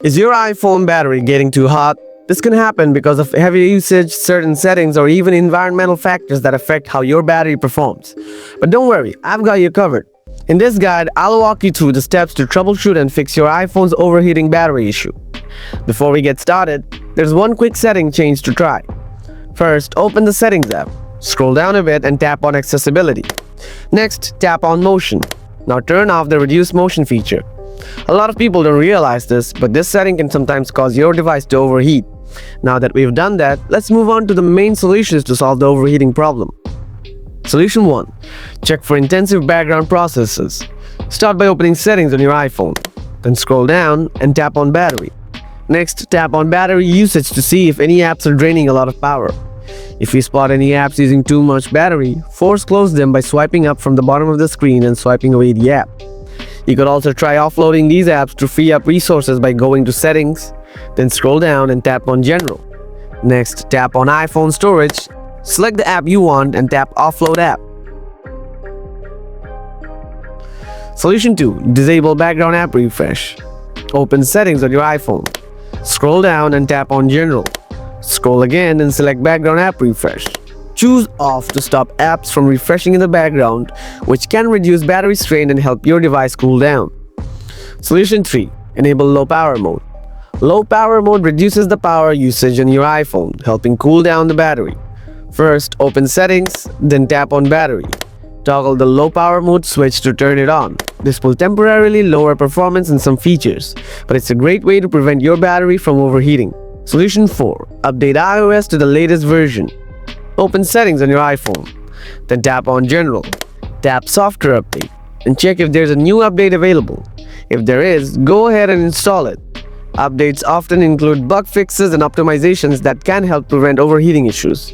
Is your iPhone battery getting too hot? This can happen because of heavy usage, certain settings, or even environmental factors that affect how your battery performs. But don't worry, I've got you covered. In this guide, I'll walk you through the steps to troubleshoot and fix your iPhone's overheating battery issue. Before we get started, there's one quick setting change to try. First, open the Settings app. Scroll down a bit and tap on Accessibility. Next, tap on Motion. Now turn off the Reduce Motion feature. A lot of people don't realize this, but this setting can sometimes cause your device to overheat. Now that we've done that, let's move on to the main solutions to solve the overheating problem. Solution 1. Check for intensive background processes. Start by opening Settings on your iPhone. Then scroll down and tap on Battery. Next, tap on Battery Usage to see if any apps are draining a lot of power. If you spot any apps using too much battery, force close them by swiping up from the bottom of the screen and swiping away the app. You could also try offloading these apps to free up resources by going to Settings, then scroll down and tap on General. Next, tap on iPhone Storage, select the app you want and tap Offload App. Solution 2. Disable Background App Refresh. Open Settings on your iPhone. Scroll down and tap on General. Scroll again and select Background App Refresh. Choose Off to stop apps from refreshing in the background, which can reduce battery strain and help your device cool down. Solution 3. Enable Low Power Mode. Low Power Mode reduces the power usage on your iPhone, helping cool down the battery. First, open Settings, then tap on Battery. Toggle the Low Power Mode switch to turn it on. This will temporarily lower performance and some features, but it's a great way to prevent your battery from overheating. Solution 4. Update iOS to the latest version. Open Settings on your iPhone. Then tap on General. Tap Software Update and check if there's a new update available. If there is, go ahead and install it. Updates often include bug fixes and optimizations that can help prevent overheating issues.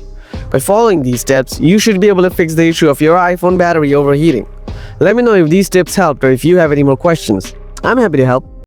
By following these steps, you should be able to fix the issue of your iPhone battery overheating. Let me know if these tips helped or if you have any more questions. I'm happy to help.